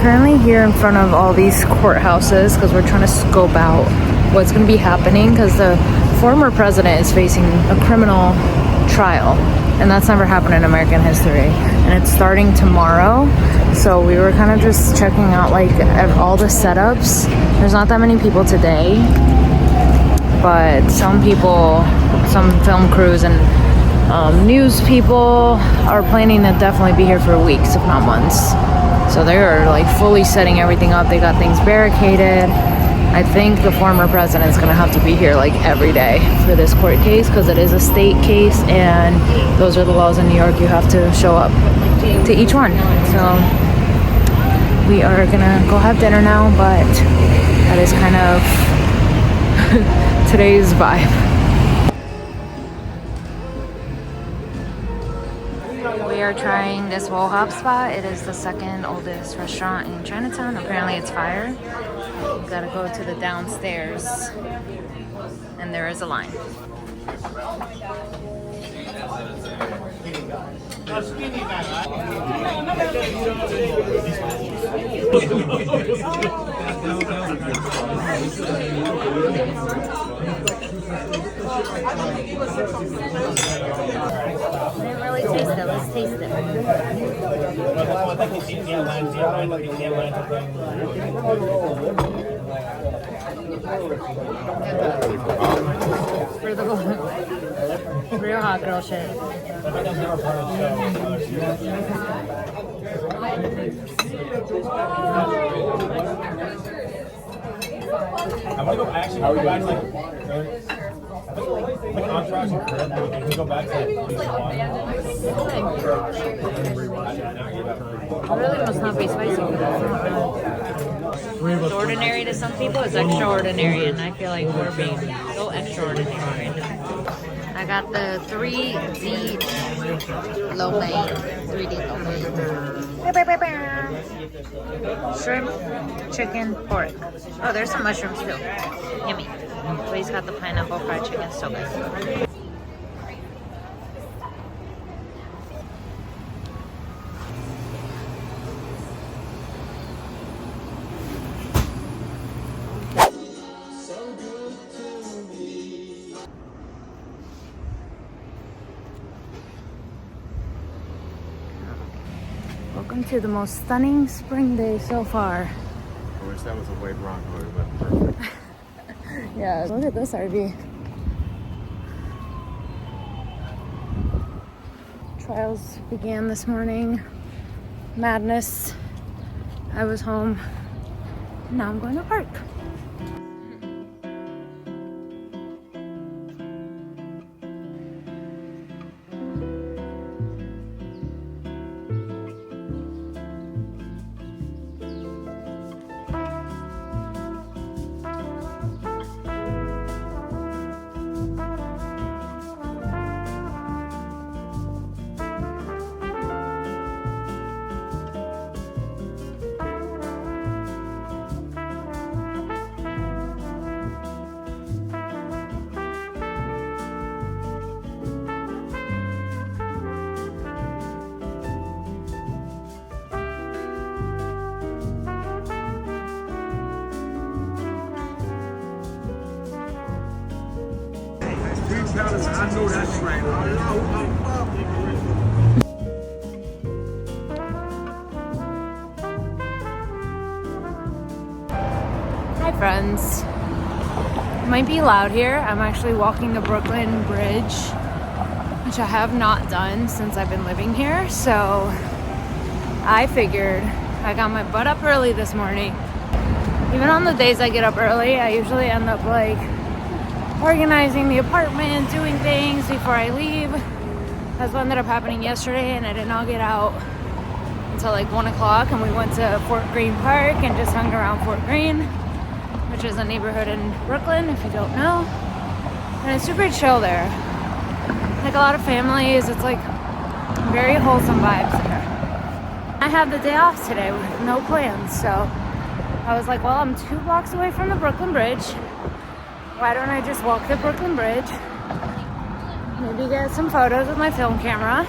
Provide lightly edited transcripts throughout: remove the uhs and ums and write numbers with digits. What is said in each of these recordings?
currently here in front of all these courthouses because we're trying to scope out what's going to be happening because the former president is facing a criminal trial, and that's never happened in American history, and it's starting tomorrow. So we were kind of just checking out like all the setups. There's not that many people today, but some people, some film crews and news people are planning to definitely be here for weeks, if not months. So they are like fully setting everything up. They got things barricaded. I think the former president's gonna have to be here like every day for this court case because it is a state case, and those are the laws in New York. You have to show up to each one. So we are gonna go have dinner now, but that is kind of today's vibe. We are trying this Wool Hop spot. It is the second oldest restaurant in Chinatown. Apparently it's fire. You gotta go to the downstairs and there is a line. I didn't really taste it. Let's taste it. For the real hot girl shit. I want to go back to like entourage and crib, and we can go back to It really must not be spicy. It's ordinary to some people. It's extraordinary, and I feel like we're being so extraordinary right now. I got the 3D lo mein. 3D lo mein. Shrimp, chicken, pork. Oh, there's some mushrooms too. Yummy. But he's got the pineapple fried chicken, so good. Welcome to the most stunning spring day so far. I wish that was a way Bronco, it would have been perfect. Yeah, look at this RV. Trials began this morning. Madness. I was home. Now I'm going to park. I know that's right. Hi friends. It might be loud here. I'm actually walking the Brooklyn Bridge, which I have not done since I've been living here. So I figured I got my butt up early this morning. Even on the days I get up early, I usually end up like organizing the apartment, doing things before I leave. That's what ended up happening yesterday, and I did not get out until like 1 o'clock, and we went to Fort Greene Park and just hung around Fort Greene, which is a neighborhood in Brooklyn, if you don't know. And it's super chill there. Like a lot of families, it's like very wholesome vibes there. I have the day off today with no plans, so I was like, well, I'm 2 blocks away from the Brooklyn Bridge. Why don't I just walk the Brooklyn Bridge, maybe get some photos with my film camera,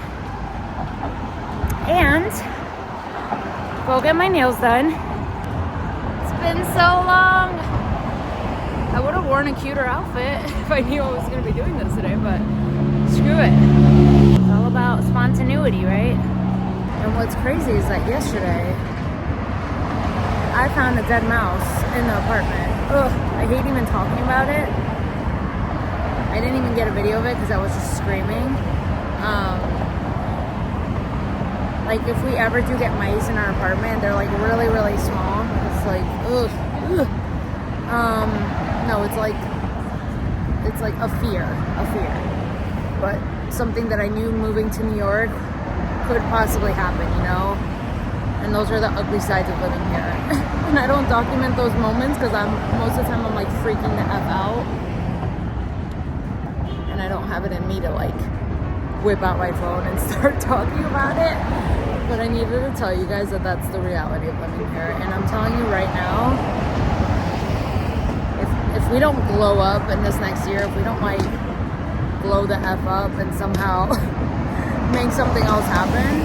and go get my nails done. It's been so long. I would have worn a cuter outfit if I knew I was going to be doing this today, but screw it. It's all about spontaneity, right? And what's crazy is that yesterday, I found a dead mouse in the apartment. Ugh, I hate even talking about it. I didn't even get a video of it because I was just screaming. Like if we ever do get mice in our apartment, they're like really, really small. It's like, ugh, ugh. No, it's like a fear. But something that I knew moving to New York could possibly happen, you know? And those are the ugly sides of living here. And I don't document those moments because most of the time I'm like freaking the F out. And I don't have it in me to like whip out my phone and start talking about it. But I needed to tell you guys that that's the reality of living here. And I'm telling you right now, if we don't glow up in this next year, if we don't like glow the F up and somehow make something else happen,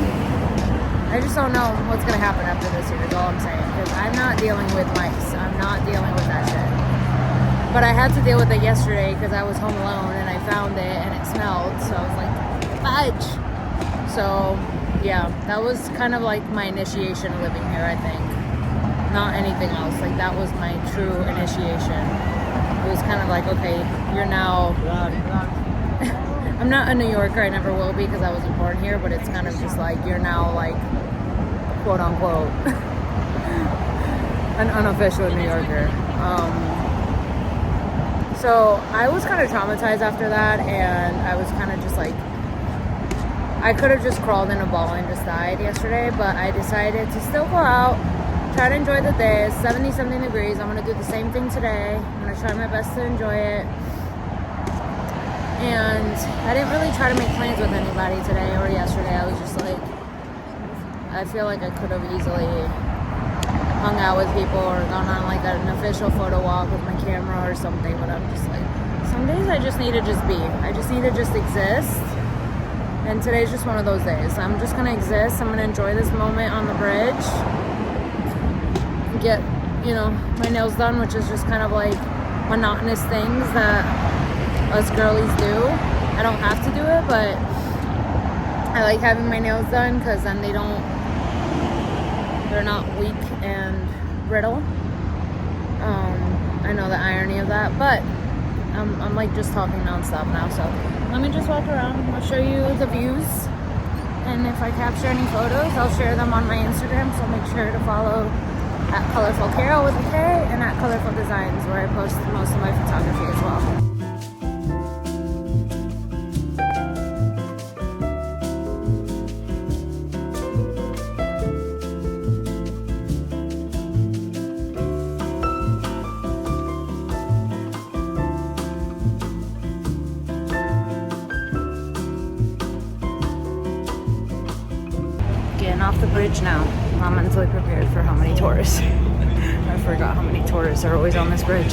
I just don't know what's going to happen after this year is all I'm saying. Because I'm not dealing with mice. I'm not dealing with that shit. But I had to deal with it yesterday because I was home alone and I found it and it smelled. So I was like, fudge. So yeah, that was kind of like my initiation of living here, I think. Not anything else. Like that was my true initiation. It was kind of like, okay, you're now... I'm not a New Yorker, I never will be because I wasn't born here, but it's kind of just like, you're now like, quote unquote, an unofficial New Yorker. So I was kind of traumatized after that, and I was kind of just like, I could have just crawled in a ball and just died yesterday, but I decided to still go out, try to enjoy the day. It's 70-something degrees. I'm going to do the same thing today. I'm going to try my best to enjoy it. And I didn't really try to make plans with anybody today or yesterday. I was just like, I feel like I could have easily hung out with people or gone on like an official photo walk with my camera or something. But I'm just like, some days I just need to just be. I just need to just exist. And today's just one of those days. I'm just going to exist. I'm going to enjoy this moment on the bridge. Get, you know, my nails done, which is just kind of like monotonous things that us girlies do. I don't have to do it, but I like having my nails done because then they're not weak and brittle. I know the irony of that, but I'm like just talking nonstop now, so let me just walk around. I'll show you the views, and if I capture any photos, I'll share them on my Instagram, so make sure to follow at kolorfulkarol with a K and at Kolorful Designs, where I post most of my photography as well. Off the bridge now. I'm mentally prepared for how many tourists. I forgot how many tourists are always on this bridge.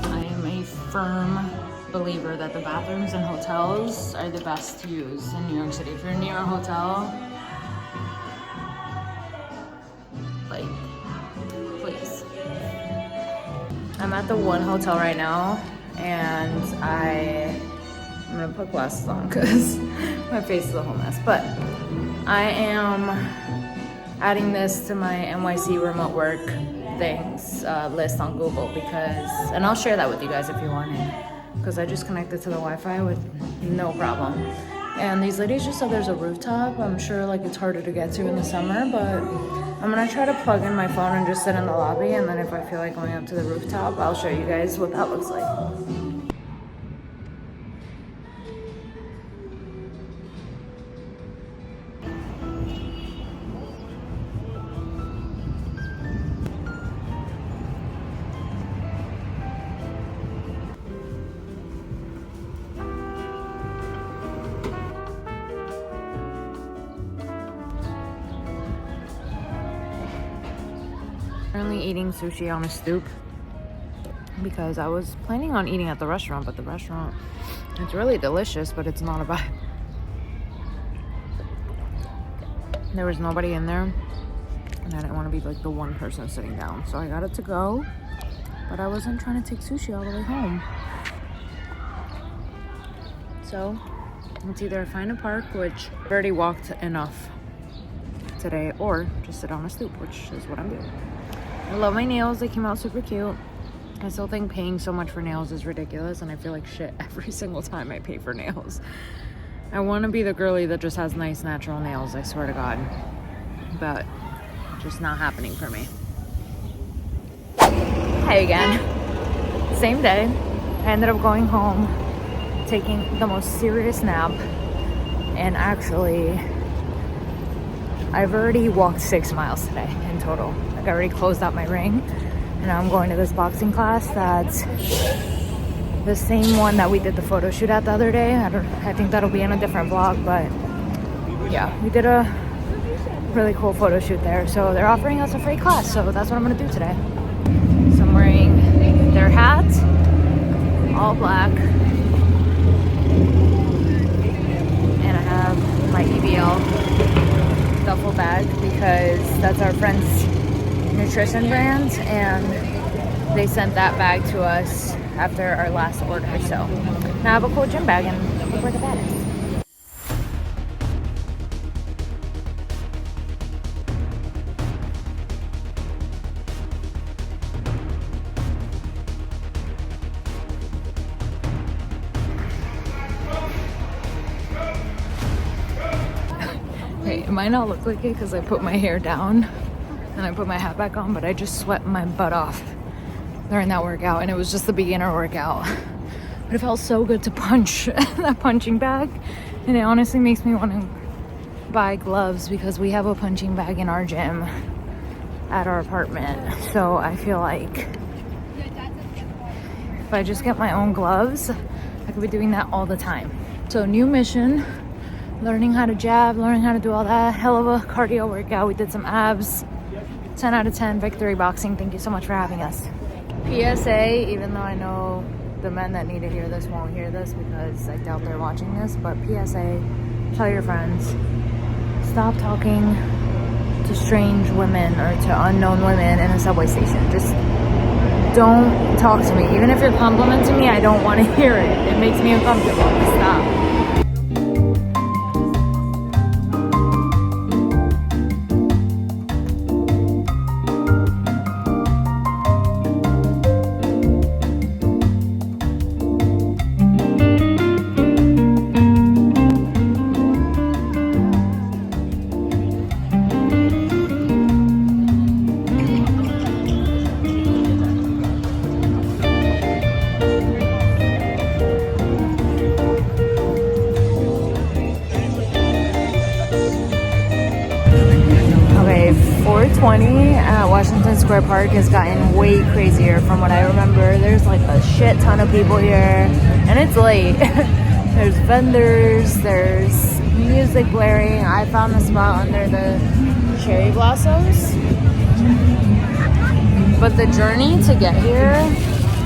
I am a firm believer that the bathrooms in hotels are the best to use in New York City. If you're near a hotel, like, please. I'm at the one hotel right now, and I'm gonna put glasses on because my face is a whole mess. But I am adding this to my NYC remote work things list on Google because, and I'll share that with you guys if you want it, because I just connected to the Wi-Fi with no problem. And these ladies just said there's a rooftop. I'm sure like it's harder to get to in the summer, but I'm gonna try to plug in my phone and just sit in the lobby, and then if I feel like going up to the rooftop, I'll show you guys what that looks like. Currently eating sushi on a stoop. because I was planning on eating at the restaurant, but the restaurant, it's really delicious, but it's not a vibe. There was nobody in there, and I didn't want to be like the one person sitting down, so I got it to go, but I wasn't trying to take sushi all the way home. So it's either find a park, which I've already walked enough today, or just sit on a stoop, which is what I'm doing. I love my nails. They came out super cute. I still think paying so much for nails is ridiculous, and I feel like shit every single time I pay for nails. I want to be the girly that just has nice natural nails, I swear to God. But just not happening for me. Hey again. Same day. I ended up going home, taking the most serious nap, and actually I've already walked 6 miles today in total. Like I already closed out my ring, and now I'm going to this boxing class that's the same one that we did the photo shoot at the other day. I think that'll be in a different vlog, but yeah, we did a really cool photo shoot there. So they're offering us a free class, so that's what I'm gonna do today. So I'm wearing their hat, all black, and I have my EBL duffel bag because that's our friend's nutrition brand, and they sent that bag to us after our last order. So now I have a cool gym bag and look like a badass. Hey, it might not look like it because I put my hair down and I put my hat back on, but I just sweat my butt off during that workout, and it was just the beginner workout. But it felt so good to punch that punching bag, and it honestly makes me want to buy gloves because we have a punching bag in our gym at our apartment. So I feel like if I just get my own gloves, I could be doing that all the time. So new mission, learning how to jab, learning how to do all that. Hell of a cardio workout. We did some abs. 10 out of 10 victory boxing. Thank you so much for having us. PSA, even though I know the men that need to hear this won't hear this because I doubt they're watching this, but PSA, tell your friends, stop talking to strange women or to unknown women in a subway station. Just don't talk to me. Even if you're complimenting me, I don't want to hear it. It makes me uncomfortable. Stop. At Washington Square Park has gotten way crazier from what I remember. There's like a shit ton of people here, and it's late. There's vendors, there's music blaring. I found a spot under the cherry blossoms. But the journey to get here,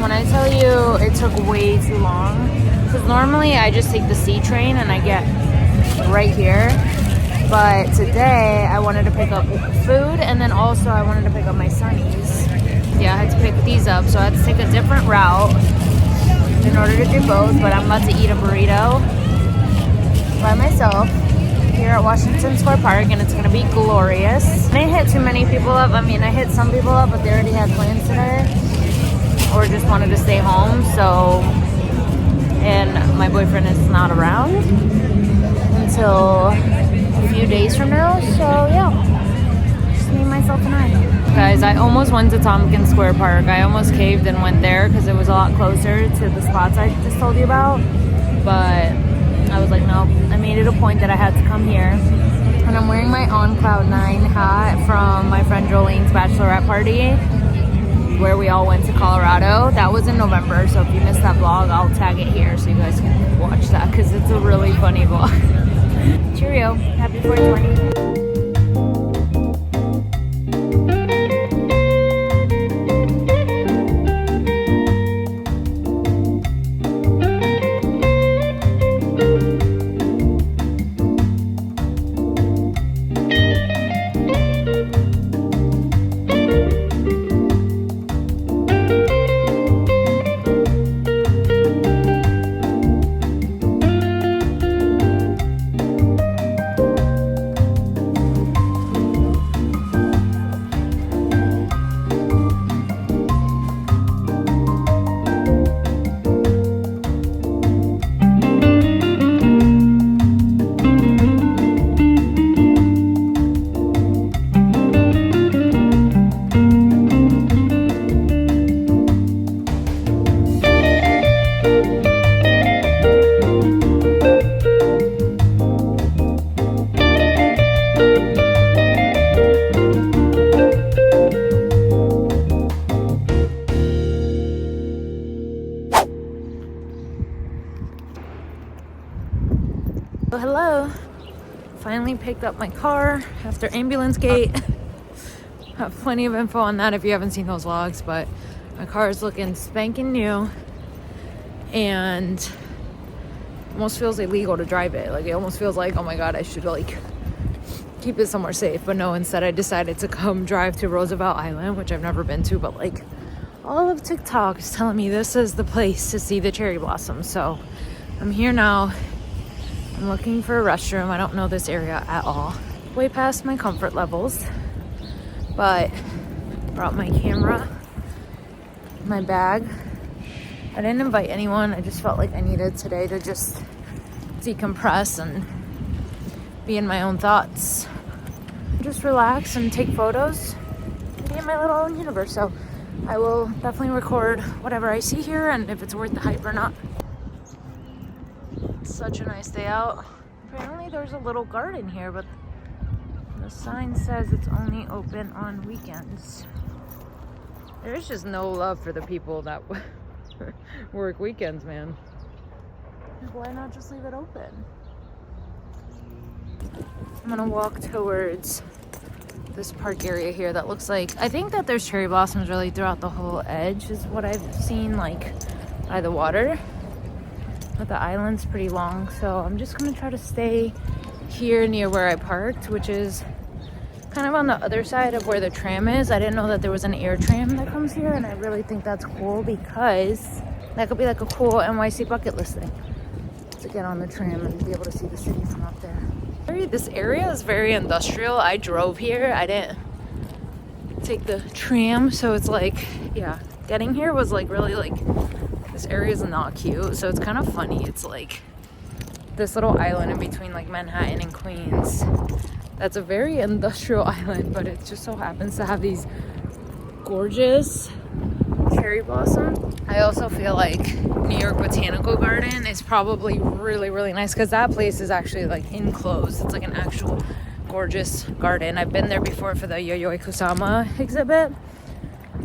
when I tell you it took way too long, because normally I just take the C train and I get right here. But today I wanted to pick up food, and then also I wanted to pick up my sunnies. Yeah, I had to pick these up, so I had to take a different route in order to do both. But I'm about to eat a burrito by myself here at Washington Square Park, and it's gonna be glorious. I didn't hit too many people up. I mean, I hit some people up, but they already had plans today or just wanted to stay home. So, and my boyfriend is not around until a few days from now, so yeah, just me, myself, and I. Guys, I almost went to Tompkins Square Park. I almost caved and went there because it was a lot closer to the spots I just told you about, but I was like, nope. I made it a point that I had to come here, and I'm wearing my On Cloud 9 hat from my friend Jolene's bachelorette party where we all went to Colorado. That was in November, so if you missed that vlog, I'll tag it here so you guys can watch that because it's a really funny vlog. Cheerio. Happy 420. Hello, hello. Finally picked up my car after ambulance gate. Have plenty of info on that if you haven't seen those vlogs, but my car is looking spanking new and almost feels illegal to drive it. Like, it almost feels like, oh my god, I should like keep it somewhere safe. But no, instead I decided to come drive to Roosevelt Island, which I've never been to, but like all of TikTok is telling me this is the place to see the cherry blossoms. So I'm here now. I'm looking for a restroom. I don't know this area at all. Way past my comfort levels, but brought my camera, my bag. I didn't invite anyone. I just felt like I needed today to just decompress and be in my own thoughts. Just relax and take photos and be in my little own universe. So I will definitely record whatever I see here and if it's worth the hype or not. It's such a nice day out. Apparently there's a little garden here, but the sign says it's only open on weekends. There's just no love for the people that work weekends, man. Why not just leave it open? I'm gonna walk towards this park area here that looks like, I think that there's cherry blossoms really throughout the whole edge is what I've seen, like by the water. But the island's pretty long, so I'm just gonna try to stay here near where I parked, which is kind of on the other side of where the tram is. I didn't know that there was an air tram that comes here, and I really think that's cool because that could be like a cool NYC bucket list thing, to get on the tram and be able to see the city from up there. This area is very industrial. I drove here. I didn't take the tram, so it's like, yeah, getting here was like really like, this area is not cute, so it's kind of funny. It's like this little island in between like Manhattan and Queens. That's a very industrial island, but it just so happens to have these gorgeous cherry blossoms. I also feel like New York Botanical Garden is probably really, really nice because that place is actually like enclosed. It's like an actual gorgeous garden. I've been there before for the Yayoi Kusama exhibit,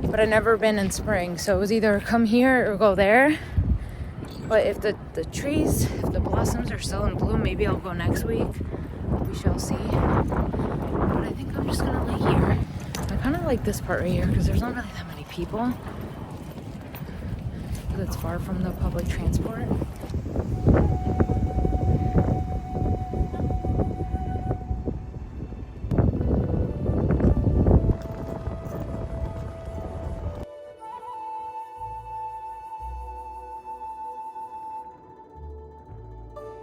but I've never been in spring, so it was either come here or go there. But if the trees, if the blossoms are still in bloom, maybe I'll go next week. We shall see. But I think I'm just gonna lay here. I kind of like this part right here because there's not really that many people. It's far from the public transport.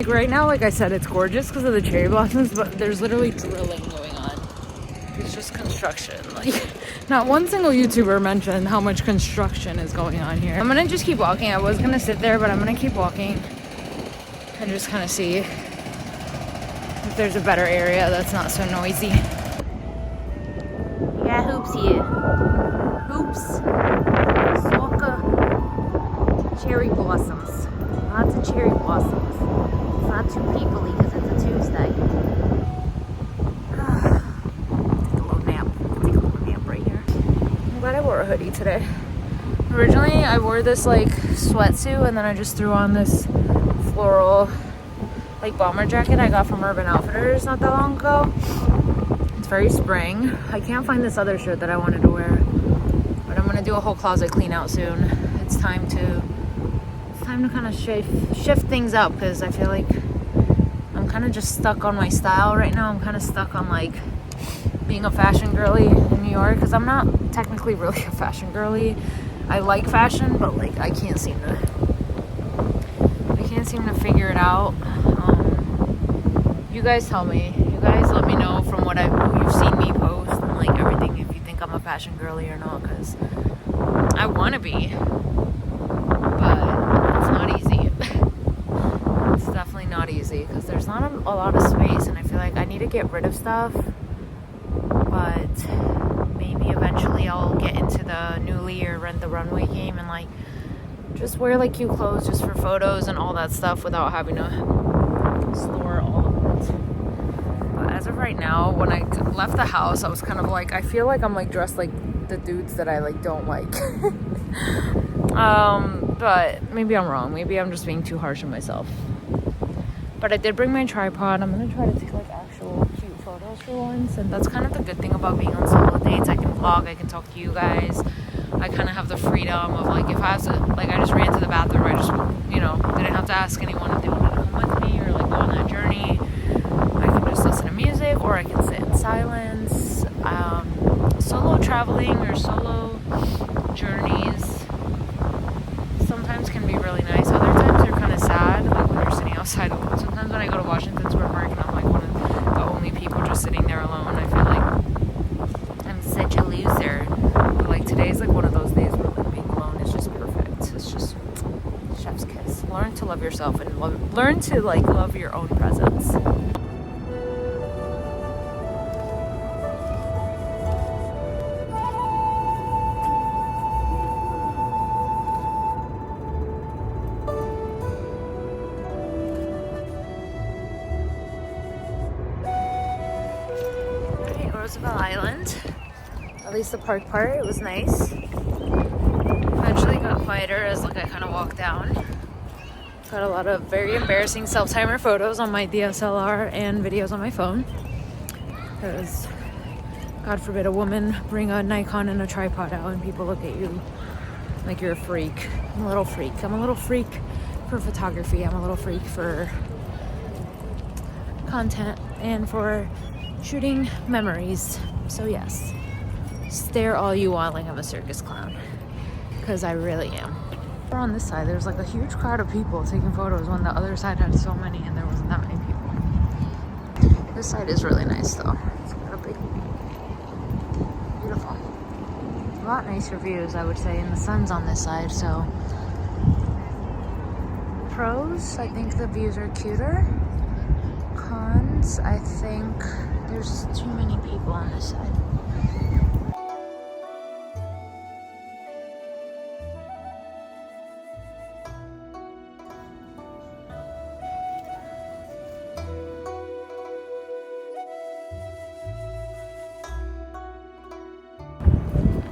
Right now, like I said, it's gorgeous because of the cherry blossoms, but there's literally drilling going on. It's just construction. Like, not one single YouTuber mentioned how much construction is going on here. I'm gonna just keep walking. I was gonna sit there, but I'm gonna keep walking and just kind of see if there's a better area that's not so noisy. Yeah, hoops here. Hoops. Swaka. Cherry blossoms. Lots of cherry blossoms. It's not too peoply because it's a Tuesday. I'm glad I wore a hoodie today. Originally I wore this like sweatsuit and then I just threw on this floral like bomber jacket I got from Urban Outfitters not that long ago. It's very spring. I can't find this other shirt that I wanted to wear, but I'm gonna do a whole closet clean out soon. It's time to kind of shift things up because I feel like I'm kind of just stuck on my style right now. I'm kind of stuck on like being a fashion girly in New York because I'm not technically really a fashion girly. I like fashion, but like I can't seem to figure it out. You guys tell me. You guys let me know from what you've seen me post and like everything if you think I'm a fashion girly or not, because I want to be, but it's not easy. It's definitely not easy because there's not a lot of space, and I feel like I need to get rid of stuff. But maybe eventually I'll get into the Nuuly or Rent the Runway game and like just wear like cute clothes just for photos and all that stuff without having to store all of it. But as of right now, when I left the house, I was kind of like, I feel like I'm like dressed like the dudes that I like don't like. But maybe I'm wrong. Maybe I'm just being too harsh on myself. But I did bring my tripod. I'm gonna try to take like actual cute photos for once, and that's kind of the good thing about being on solo dates. I can vlog, I can talk to you guys. I kind of have the freedom of like, if I have to, like, I just ran to the bathroom, I just, you know, didn't have to ask anyone if they wanted to come with me or like go on that journey. I can just listen to music, or I can sit in silence. Solo traveling or solo journeys sometimes can be really nice. Other times they're kind of sad, like when you're sitting outside alone. Sometimes when I go to Washington Square Park and I'm like one of the only people just sitting there alone, I feel like I'm such a loser. But like today's like one of those days where like being alone is just perfect. It's just chef's kiss. Learn to love yourself and learn to like love your own presence. Roosevelt Island, at least the park part, it was nice. Eventually got quieter as like I kind of walked down. Got a lot of very embarrassing self-timer photos on my DSLR and videos on my phone. Because God forbid a woman bring a Nikon and a tripod out and people look at you like you're a freak. I'm a little freak. I'm a little freak for photography. I'm a little freak for content and for shooting memories. So yes, stare all you want like I'm a circus clown, because I really am. On this side there's like a huge crowd of people taking photos when the other side had so many and there wasn't that many people. This side is really nice though. It's got a big, beautiful, a lot nicer views I would say, and the sun's on this side. So pros, I think the views are cuter. Cons, I think there's too many people on this side.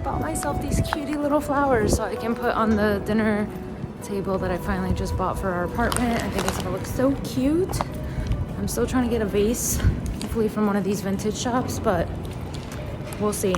Bought myself these cutie little flowers so I can put on the dinner table that I finally just bought for our apartment. I think it's gonna look so cute. I'm still trying to get a vase, hopefully from one of these vintage shops, but we'll see.